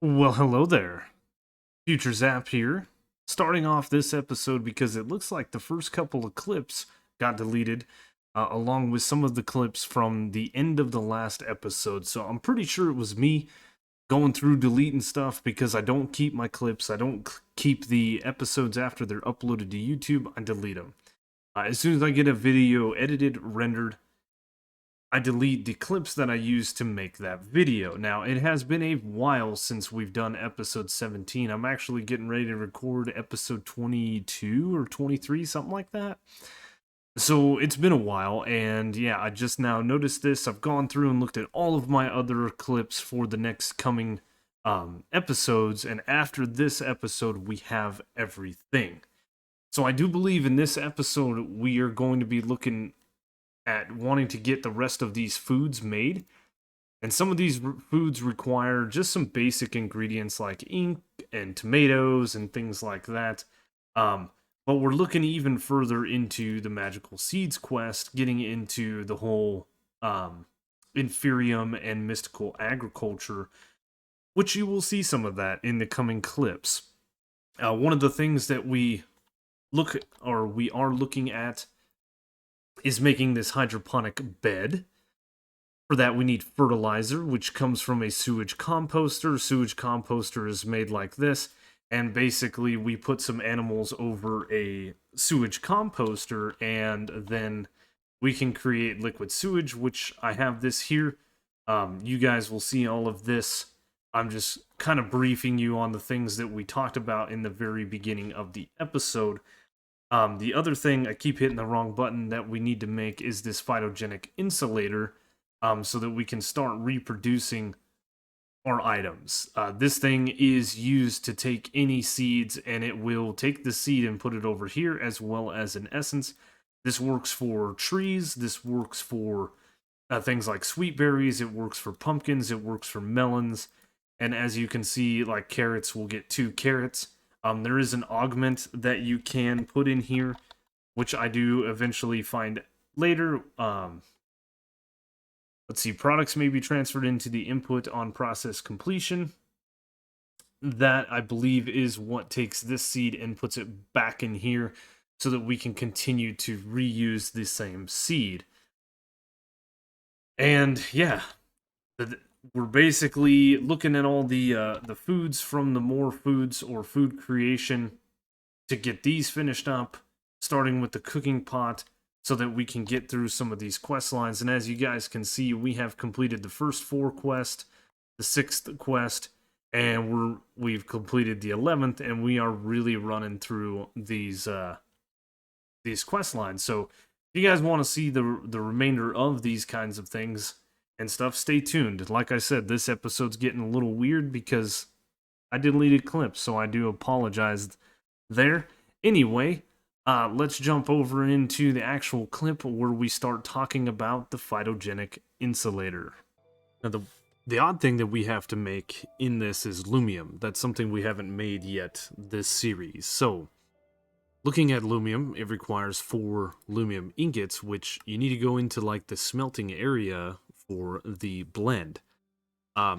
Well, hello there. Future Zap here. Starting off this episode because it looks like the first couple of clips got deleted, along with some of the clips from the end of the last episode. So I'm pretty sure it was me going through deleting stuff because I don't keep my clips. I don't keep the episodes after they're uploaded to YouTube. I delete them. As soon as I get a video edited, rendered, I delete the clips that I used to make that video. Now, it has been a while since we've done episode 17. I'm actually getting ready to record episode 22 or 23, something like that. So it's been a while, and yeah, I just now noticed this. I've gone through and looked at all of my other clips for the next coming episodes, and after this episode, we have everything. So I do believe in this episode, we are going to be looking at wanting to get the rest of these foods made. And some of these foods require just some basic ingredients like ink and tomatoes and things like that. But we're looking even further into the magical seeds quest, getting into the whole inferium and mystical agriculture, which you will see some of that in the coming clips. One of the things that we are looking at is making this hydroponic bed. For that, we need fertilizer, which comes from a sewage composter. Sewage composter is made like this, and basically, we put some animals over a sewage composter, and then we can create liquid sewage, which I have this here. You guys will see all of this. I'm just kind of briefing you on the things that we talked about in the very beginning of the episode. The other thing, I keep hitting the wrong button, that we need to make is this phytogenic insulator, so that we can start reproducing our items. This thing is used to take any seeds, and it will take the seed and put it over here, as well as an essence. This works for trees, this works for things like sweet berries, it works for pumpkins, it works for melons, and as you can see, like carrots will get 2 carrots. There is an augment that you can put in here, which I do eventually find later. Let's see, products may be transferred into the input on process completion. That, I believe, is what takes this seed and puts it back in here so that we can continue to reuse the same seed. And yeah, we're basically looking at all the foods from the more foods or food creation to get these finished up, starting with the cooking pot, so that we can get through some of these quest lines. And as you guys can see, we have completed the first 4 quests, the 6th quest, and we've completed the 11th, and we are really running through these quest lines. So if you guys want to see the remainder of these kinds of things and stuff, stay tuned. Like I said, this episode's getting a little weird because I deleted clips, so I do apologize there. Anyway, let's jump over into the actual clip where we start talking about the phytogenic insulator. Now, the odd thing that we have to make in this is lumium. That's something we haven't made yet this series. So, looking at lumium, it requires 4 lumium ingots, which you need to go into like the smelting area for the blend.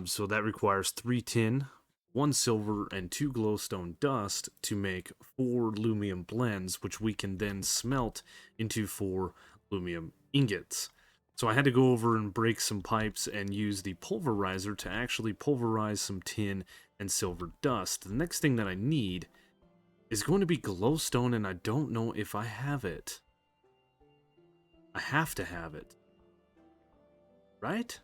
So that requires 3 tin, 1 silver, and 2 glowstone dust to make 4 lumium blends, which we can then smelt into 4 lumium ingots. So I had to go over and break some pipes and use the pulverizer to actually pulverize some tin and silver dust. The next thing that I need is going to be glowstone, and I don't know if I have it. I have to have it. Right?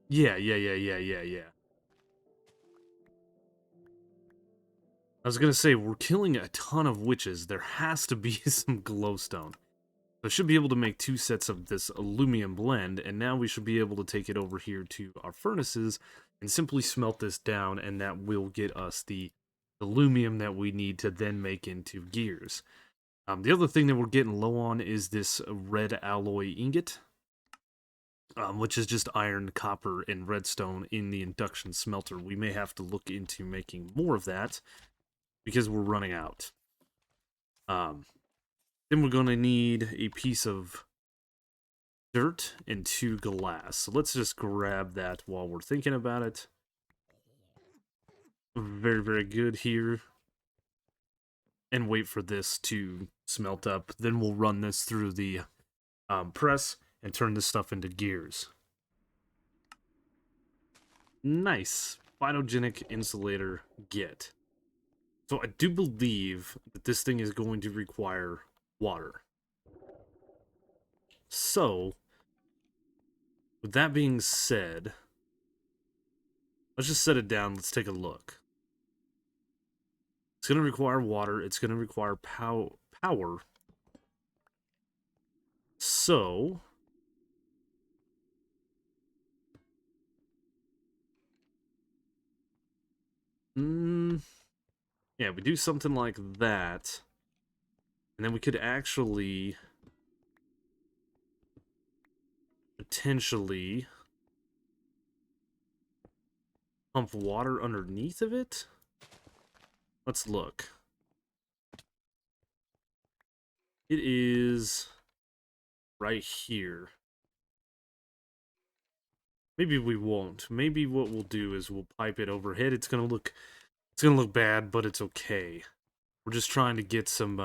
Yeah. I was gonna say, we're killing a ton of witches. There has to be some glowstone. So I should be able to make 2 sets of this aluminum blend, and now we should be able to take it over here to our furnaces and simply smelt this down, and that will get us the aluminum that we need to then make into gears. The other thing that we're getting low on is this red alloy ingot, which is just iron, copper, and redstone in the induction smelter. We may have to look into making more of that because we're running out. Um, then we're going to need a piece of dirt and 2 glass. So let's just grab that while we're thinking about it. Very, very good here. And wait for this to smelt up. Then we'll run this through the press and turn this stuff into gears. Nice. Phytogenic Insulator get. So I do believe that this thing is going to require water. So, with that being said, let's just set it down. Let's take a look. It's going to require water. It's going to require power. So, yeah, we do something like that. And then we could actually potentially pump water underneath of it. Let's look. It is right here. Maybe we won't. Maybe what we'll do is we'll pipe it overhead. It's gonna look bad, but it's okay. We're just trying to get some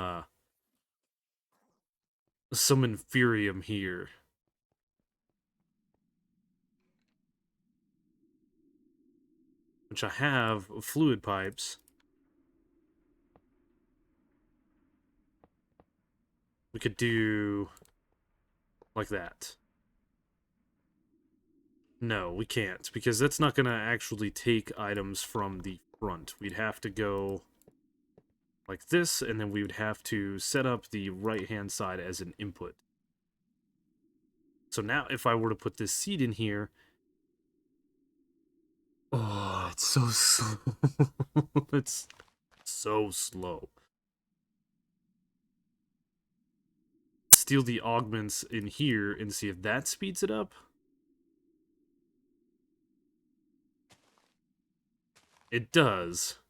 inferium here. Which I have fluid pipes. We could do like that. No, we can't, because that's not gonna actually take items from the front. We'd have to go like this, and then we would have to set up the right-hand side as an input. So now, if I were to put this seed in here... Oh, it's so slow. It's so slow. Steal the augments in here and see if that speeds it up. It does.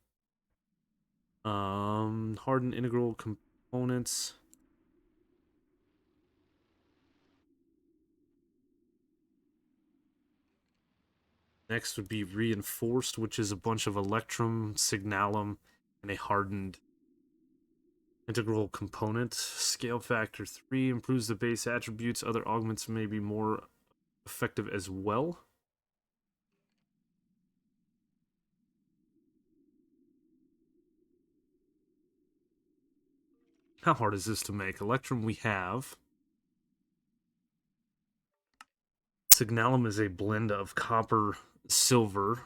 Hardened integral components. Next would be reinforced, which is a bunch of electrum, signalum, and a hardened integral component. Scale factor 3 improves the base attributes. Other augments may be more effective as well. How hard is this to make? Electrum we have. Signalum is a blend of copper, silver.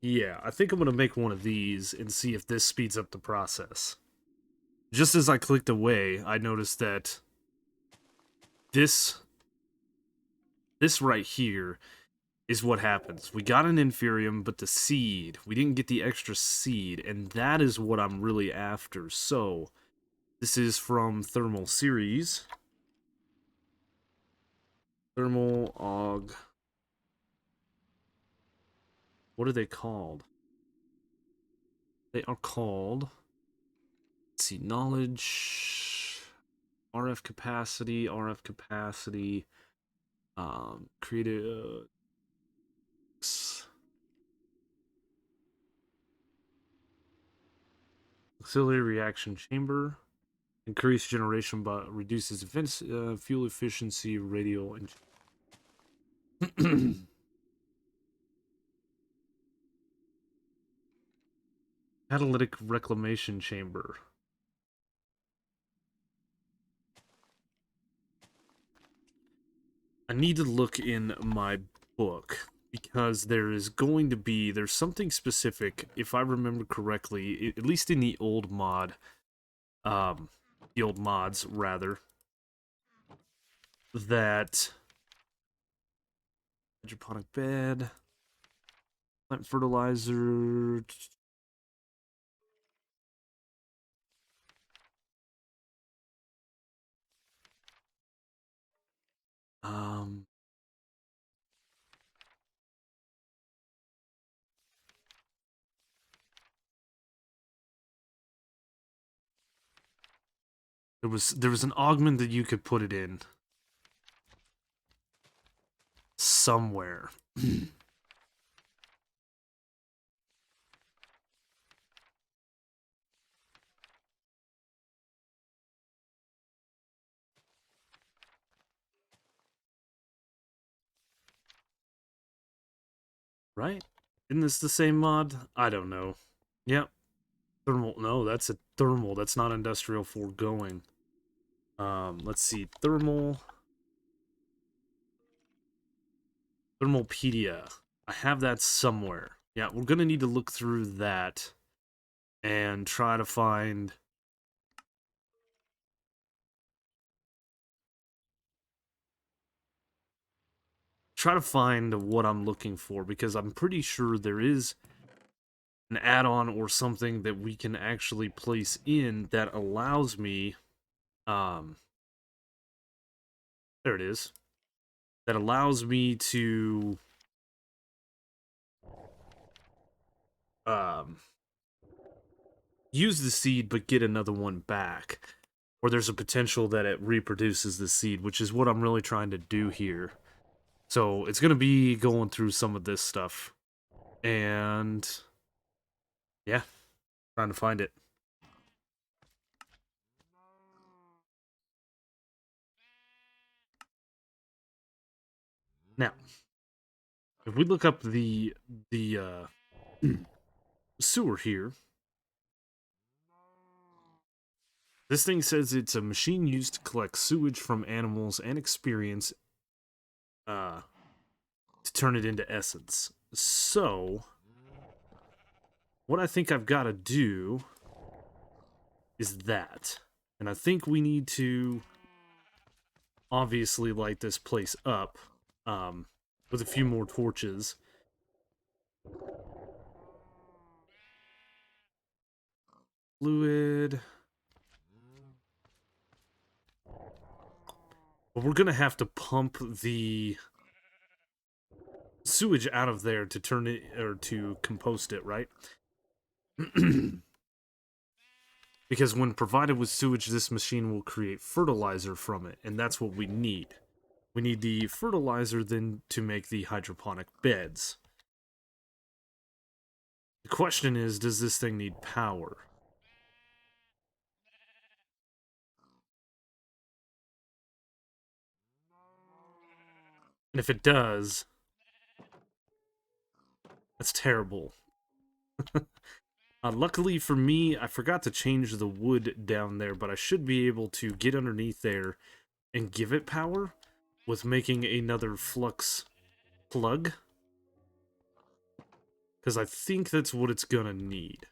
Yeah, I think I'm going to make one of these and see if this speeds up the process. Just as I clicked away, I noticed that this right here is what happens. We got an inferium, but the seed, we didn't get the extra seed, and that is what I'm really after. So, this is from Thermal Series. Thermal Aug. What are they called? They are called... Let's see, knowledge... RF capacity, creative... auxiliary reaction chamber. Increase generation but reduces fuel efficiency, radial, and catalytic reclamation chamber. I need to look in my book because there's something specific, if I remember correctly, at least in the old mod, the old mods rather, that hydroponic bed, plant fertilizer. Um, There was an augment that you could put it in somewhere. Right? Isn't this the same mod? I don't know. Yep. Thermal. No, that's a thermal. That's not industrial foregoing. Let's see. Thermalpedia. I have that somewhere. Yeah, we're gonna need to look through that and try to find what I'm looking for, because I'm pretty sure there is an add-on or something that we can actually place in that allows me there it is, that allows me to um use the seed but get another one back, or there's a potential that it reproduces the seed, which is what I'm really trying to do here. So it's going to be going through some of this stuff and yeah, trying to find it. Now, if we look up the sewer here, this thing says it's a machine used to collect sewage from animals and experience to turn it into essence. So, what I think I've got to do is that. And I think we need to obviously light this place up with a few more torches. Fluid. But we're going to have to pump the sewage out of there to turn it, or to compost it, right? Because when provided with sewage, this machine will create fertilizer from it, and that's what we need. We need the fertilizer then to make the hydroponic beds. The question is, does this thing need power? And if it does, that's terrible. Luckily for me, I forgot to change the wood down there, but I should be able to get underneath there and give it power with making another flux plug. Because I think that's what it's gonna need.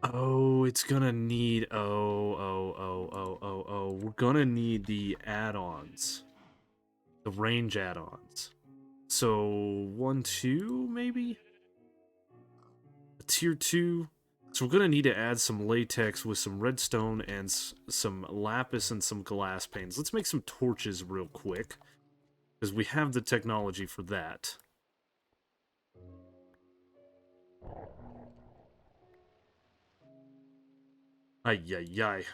Oh, it's gonna need... We're gonna need the add-ons. The range add-ons. So, 1, 2, maybe? A tier 2. So we're gonna need to add some latex with some redstone and some lapis and some glass panes. Let's make some torches real quick, because we have the technology for that. Ay, ay, ay.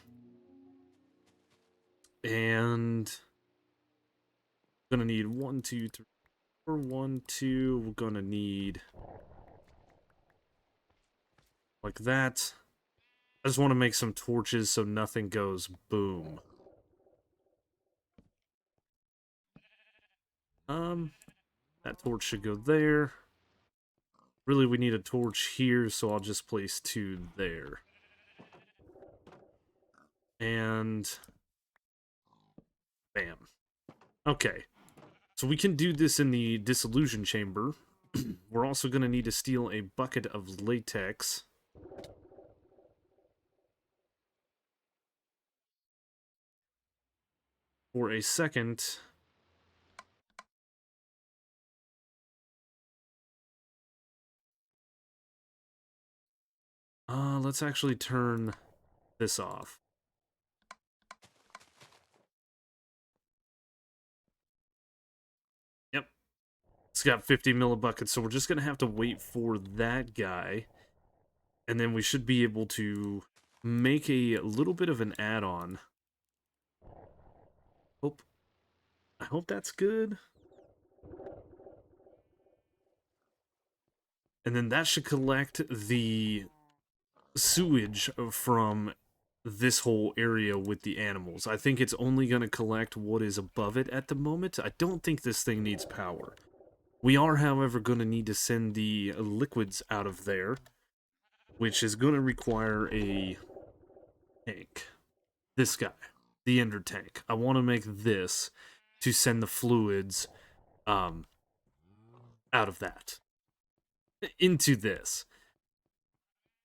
And we're gonna need 1, 2, 3, 4, 1, 2. We're gonna need like that. I just want to make some torches so nothing goes boom. That torch should go there. Really, we need a torch here, so I'll just place 2 there. And bam. Okay. So we can do this in the dissolution chamber. We're also going to need to steal a bucket of latex. For a second. Let's actually turn this off. Yep. It's got 50 millibuckets, so we're just going to have to wait for that guy. And then we should be able to make a little bit of an add-on. I hope that's good. And then that should collect the sewage from this whole area with the animals. I think it's only going to collect what is above it at the moment. I don't think this thing needs power. We are, however, going to need to send the liquids out of there, which is going to require a tank. This guy, the ender tank. I want to make this to send the fluids out of that into this.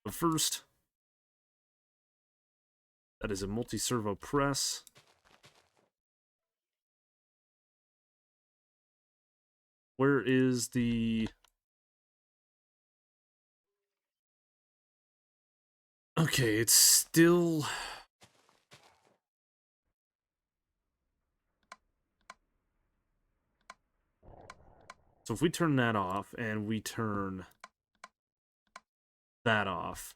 But first, that is a multi-servo press. Where is the... Okay, it's still... So if we turn that off, and we turn that off,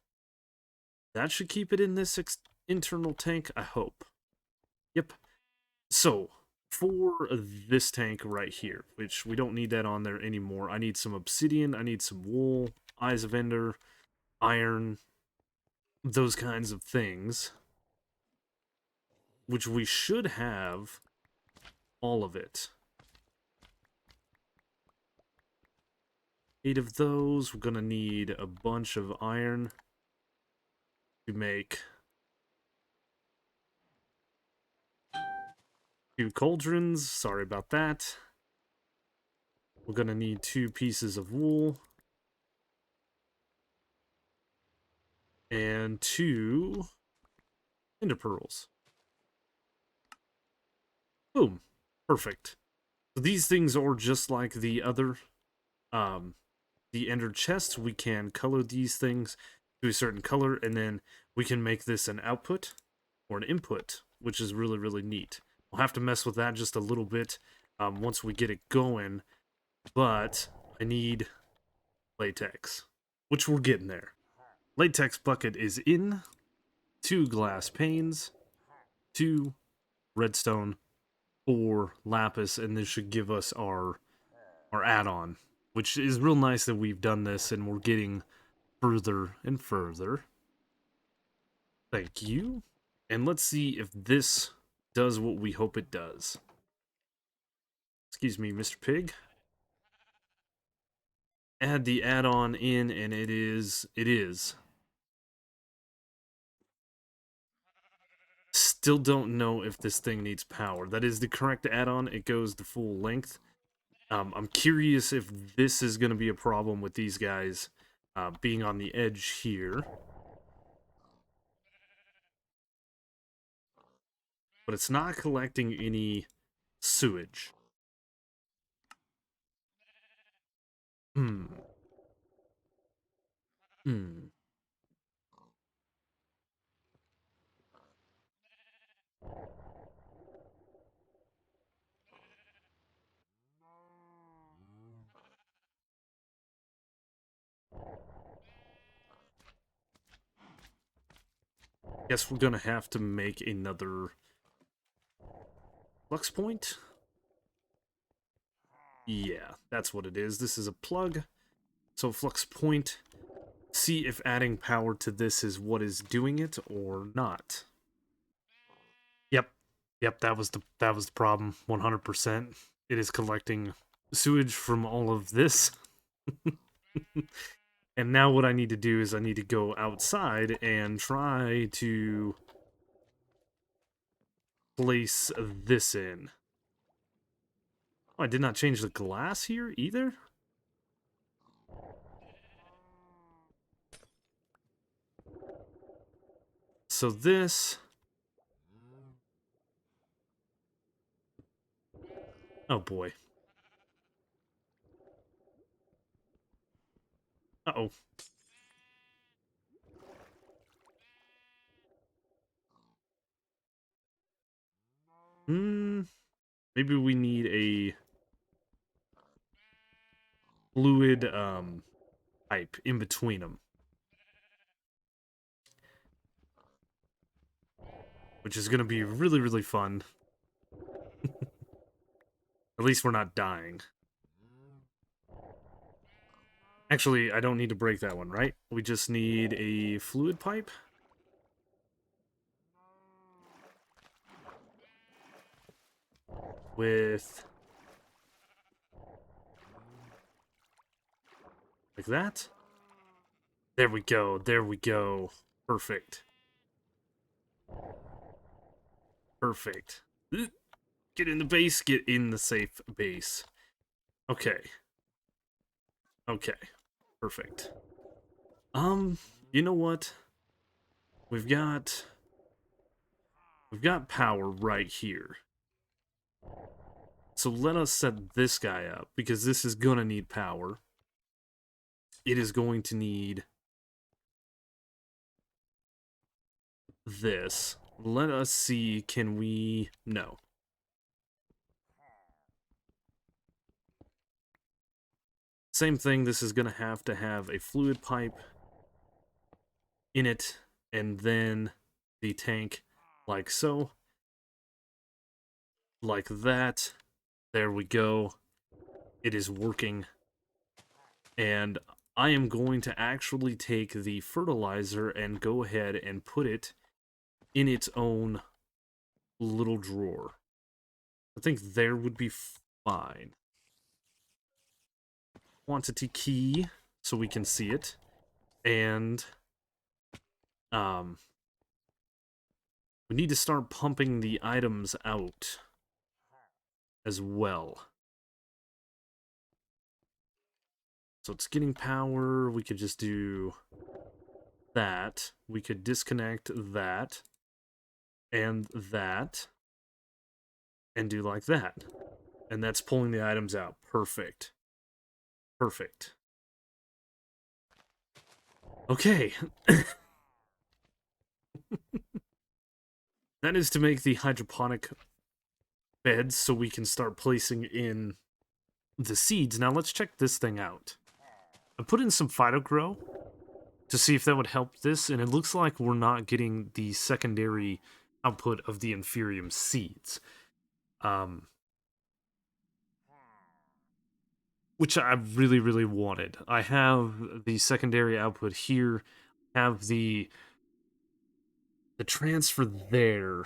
that should keep it in this internal tank, I hope. Yep. So, for this tank right here, which we don't need that on there anymore, I need some obsidian, I need some wool, eyes of ender, iron, those kinds of things, which we should have all of it. 8 of those. We're gonna need a bunch of iron to make 2 cauldrons. Sorry about that. We're gonna need 2 pieces of wool and 2 ender pearls. Boom. Perfect. So these things are just like the other the ender chests. We can color these things to a certain color, and then we can make this an output or an input, which is really, really neat. We'll have to mess with that just a little bit once we get it going, but I need latex, which we're getting there. Latex bucket is in, 2 glass panes, 2 redstone, 4 lapis, and this should give us our add-on, which is real nice that we've done this and we're getting further and further. Thank you. And let's see if this does what we hope it does. Excuse me, Mr. Pig. Add the add-on in, and it is. Still don't know if this thing needs power. That is the correct add-on. It goes the full length. I'm curious if this is going to be a problem with these guys being on the edge here. But it's not collecting any sewage. Hmm. Guess we're gonna have to make another flux point. Yeah, that's what it is. This is a plug. So flux point. See if adding power to this is what is doing it or not. Yep, that was the problem. 100%. It is collecting sewage from all of this. And now what I need to do is I need to go outside and try to place this in. Oh, I did not change the glass here either? So this... Oh boy. Uh-oh. Maybe we need a... fluid pipe in between them, which is going to be really, really fun. At least we're not dying. Actually, I don't need to break that one, right? We just need a fluid pipe. With... like that? There we go, there we go. Perfect. Perfect. Get in the base, get in the safe base. Okay. Okay. Perfect. You know what? We've got power right here. So let us set this guy up, because this is gonna need power. It is going to need this. Let us see, can we... no. Same thing, this is gonna have to have a fluid pipe in it, and then the tank like so. Like that. There we go. It is working. And I am going to actually take the fertilizer and go ahead and put it in its own little drawer. I think there would be fine. Quantity key, so we can see it. And we need to start pumping the items out as well. So it's getting power. We could just do that. We could disconnect that and that and do like that. And that's pulling the items out. Perfect. Perfect. Okay. That is to make the hydroponic beds so we can start placing in the seeds. Now let's check this thing out. I put in some Phytogrow to see if that would help this, and it looks like we're not getting the secondary output of the Inferium seeds. Which I really, really wanted. I have the secondary output here, have the transfer there.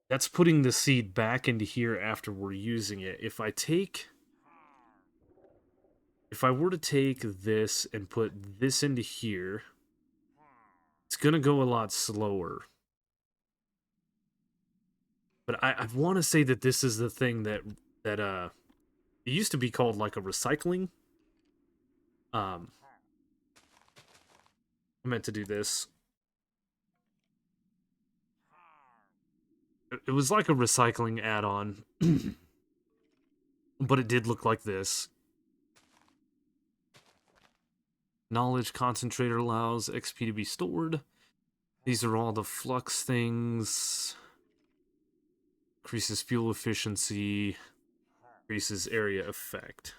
That's putting the seed back into here after we're using it. If I were to take this and put this into here, it's gonna go a lot slower. But I want to say that this is the thing that it used to be called like a recycling. I meant to do this. It was like a recycling add-on, but it did look like this. Knowledge concentrator allows XP to be stored. These are all the flux things. Increases fuel efficiency. Increases area effect.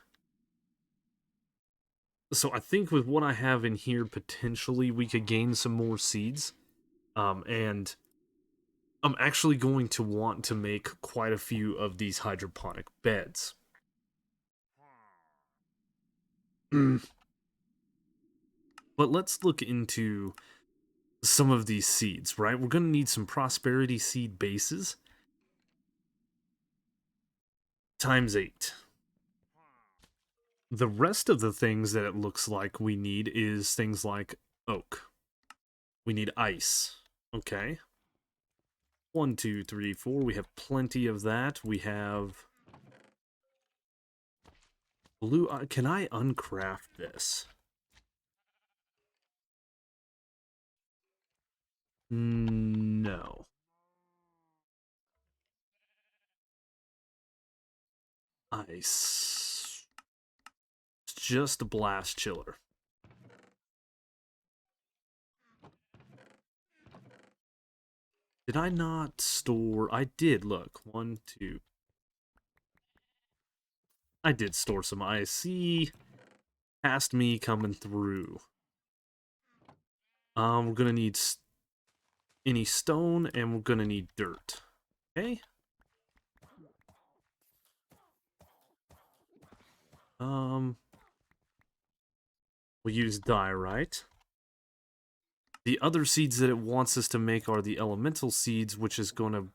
So I think with what I have in here, potentially we could gain some more seeds. And I'm actually going to want to make quite a few of these hydroponic beds. But let's look into some of these seeds, right? We're going to need some prosperity seed bases. Times 8. The rest of the things that it looks like we need is things like oak. We need ice. Okay. 1, 2, 3, 4. We have plenty of that. We have blue. Can I uncraft this? No. Ice. It's just a blast chiller. Did I not store? I did, look. 1, 2. I did store some ice. See, past me coming through. We're gonna need any stone, and we're gonna need dirt. Okay. We'll use diorite. The other seeds that it wants us to make are the elemental seeds, which is gonna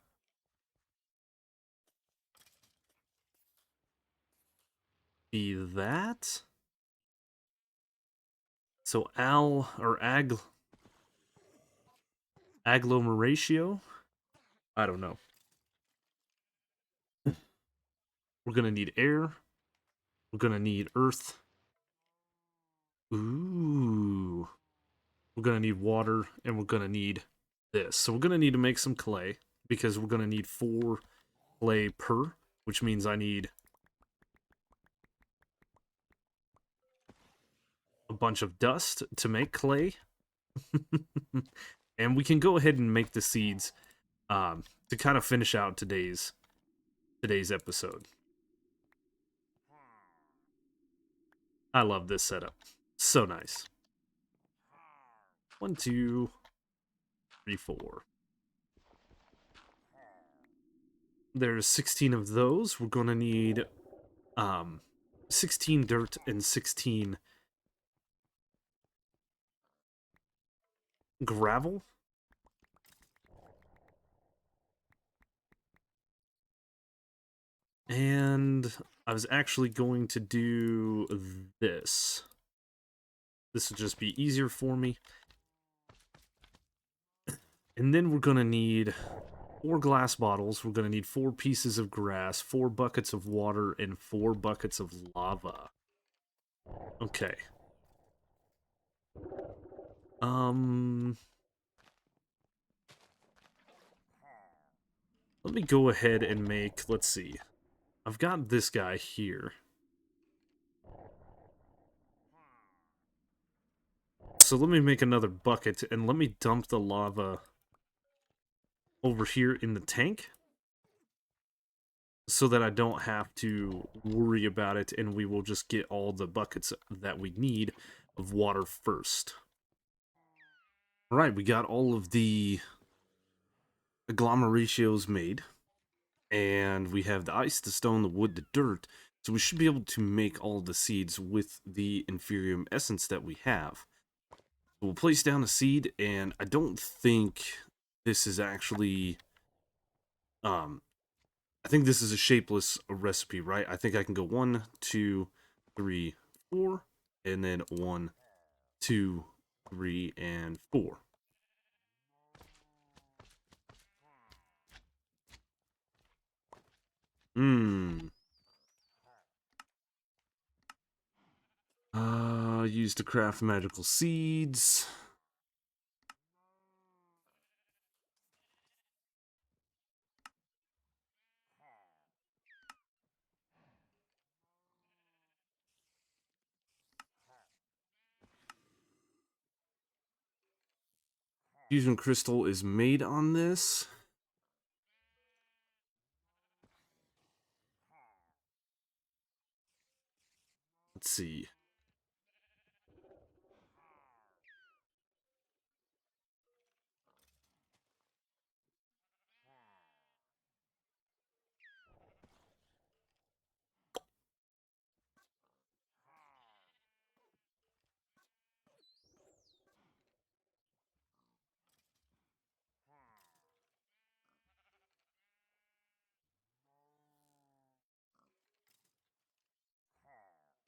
be that. So agglomeratio. I don't know. We're gonna need air. We're gonna need earth. Ooh. We're gonna need water, and we're gonna need this. So we're gonna need to make some clay, because we're gonna need 4 clay per, which means I need a bunch of dust to make clay. And we can go ahead and make the seeds to kind of finish out today's episode. I love this setup. So nice. 1, 2, 3, 4. There's 16 of those. We're gonna need 16 dirt and 16 gravel. And I was actually going to do this. This would just be easier for me. And then we're gonna need 4 glass bottles. We're gonna need 4 pieces of grass, 4 buckets of water, and 4 buckets of lava. Okay. Let me go ahead and make, let's see. I've got this guy here. So let me make another bucket, and let me dump the lava over here in the tank, so that I don't have to worry about it, and we will just get all the buckets that we need of water first. Alright, we got all of the agglomerations made, and we have the ice, the stone, the wood, the dirt, so we should be able to make all the seeds with the inferium essence that we have. We'll place down a seed, and I don't think this is actually, I think this is a shapeless recipe, right? I think I can go 1, 2, 3, 4, and then 1, 2, 3, and 4. Used to craft magical seeds. Fusion crystal is made on this. Let's see.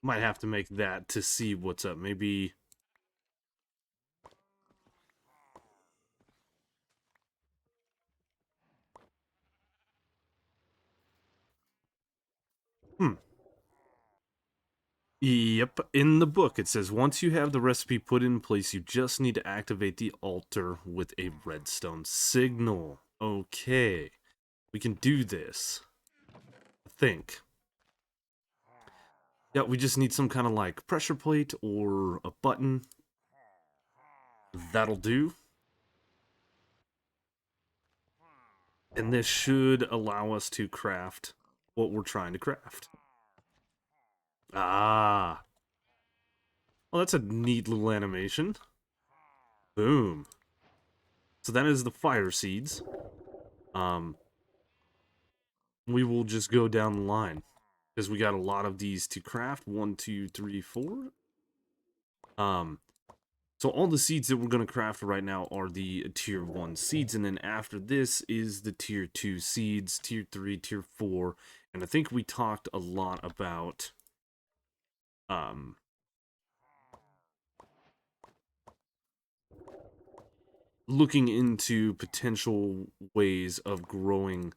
Might have to make that to see what's up. Maybe. Yep, in the book it says once you have the recipe put in place, you just need to activate the altar with a redstone signal. Okay, we can do this. I think. Yeah, we just need some kind of like pressure plate or a button. That'll do. And this should allow us to craft what we're trying to craft. Ah. Oh, that's a neat little animation. Boom. So that is the fire seeds. We will just go down the line because we got a lot of these to craft. 1, 2, 3, 4. So all the seeds that we're going to craft right now are the tier 1 seeds, and then after this is the tier 2 seeds, tier 3, tier 4, and I think we talked a lot about looking into potential ways of growing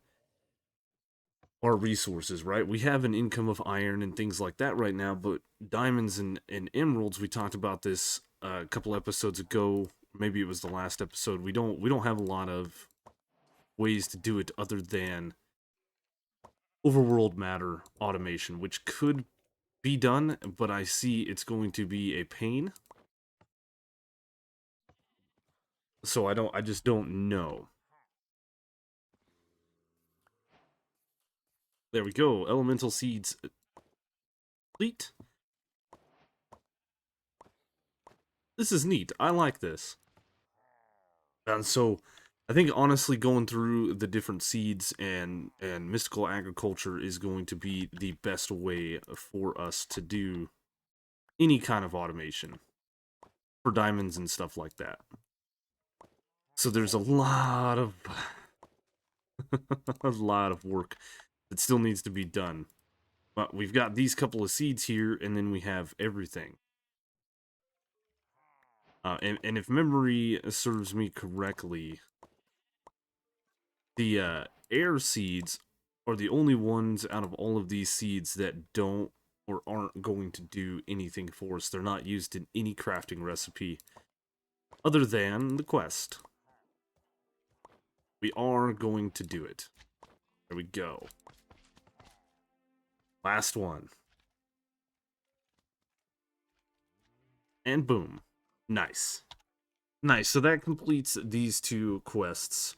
our resources, right? We have an income of iron and things like that right now, but diamonds and emeralds, we talked about this a couple episodes ago. Maybe it was the last episode. We don't have a lot of ways to do it other than overworld matter automation, which could be done, but I see it's going to be a pain. So I just don't know. There we go. Elemental seeds complete. This is neat. I like this. And so I think honestly going through the different seeds and mystical agriculture is going to be the best way for us to do any kind of automation for diamonds and stuff like that. So there's a lot of a lot of work that still needs to be done. But we've got these couple of seeds here, and then we have everything. And if memory serves me correctly, the air seeds are the only ones out of all of these seeds that don't or aren't going to do anything for us. They're not used in any crafting recipe other than the quest. We are going to do it. There we go. Last one. And boom. Nice. Nice. So that completes these two quests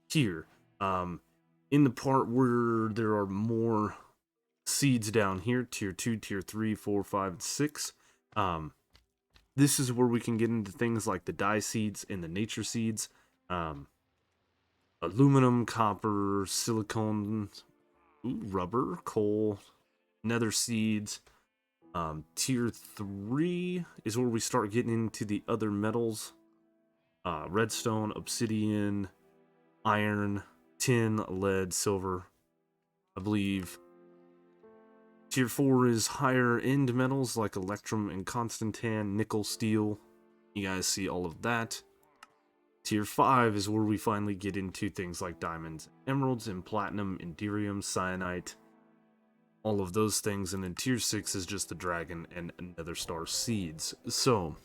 here. In the part where there are more seeds down here, tier 2, tier 3, 4, 5, and 6. This is where we can get into things like the dye seeds and the nature seeds. Aluminum, copper, silicone, rubber, coal, nether seeds. Tier 3 is where we start getting into the other metals. Redstone, obsidian, iron, tin, lead, silver, I believe. Tier 4 is higher end metals like electrum and constantan, nickel, steel. You guys see all of that. Tier 5 is where we finally get into things like diamonds, emeralds, and platinum, indirium, cyanite, all of those things. And then tier 6 is just the dragon and nether star seeds. So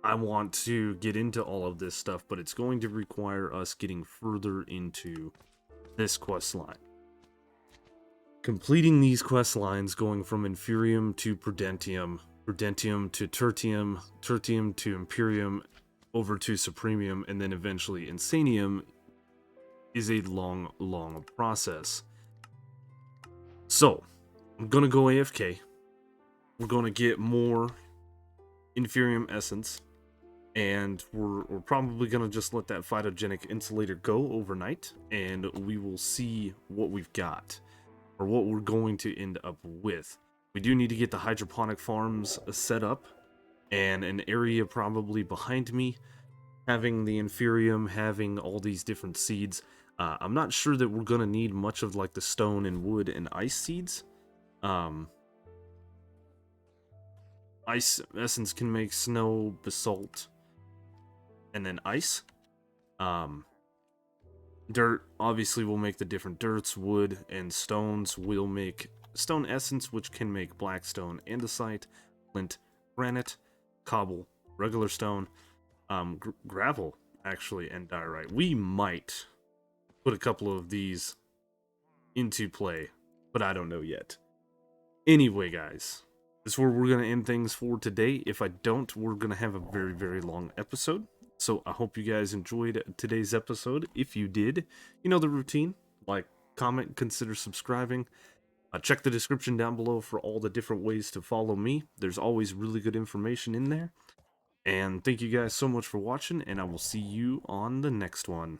I want to get into all of this stuff, but it's going to require us getting further into this quest line. Completing these quest lines, going from Inferium to Prudentium, Prudentium to Tertium, Tertium to Imperium, over to Supremium, and then eventually Insanium, is a long, long process. So, I'm going to go AFK. We're going to get more Inferium Essence, and we're probably going to just let that Phytogenic Insulator go overnight, and we will see what we've got, or what we're going to end up with. We do need to get the hydroponic farms set up, and an area probably behind me, having the Inferium, having all these different seeds. I'm not sure that we're going to need much of like the stone and wood and ice seeds. Ice essence can make snow, basalt, and then ice. Dirt obviously will make the different dirts. Wood and stones will make stone essence, which can make blackstone, andesite, flint, granite, cobble, regular stone, gravel actually, and diorite. We might put a couple of these into play, but I don't know yet. Anyway, guys, this is where we're going to end things for today. If I don't, we're going to have a very, very long episode. So I hope you guys enjoyed today's episode. If you did, you know the routine. Like, comment, consider subscribing. Check the description down below for all the different ways to follow me. There's always really good information in there. And thank you guys so much for watching, and I will see you on the next one.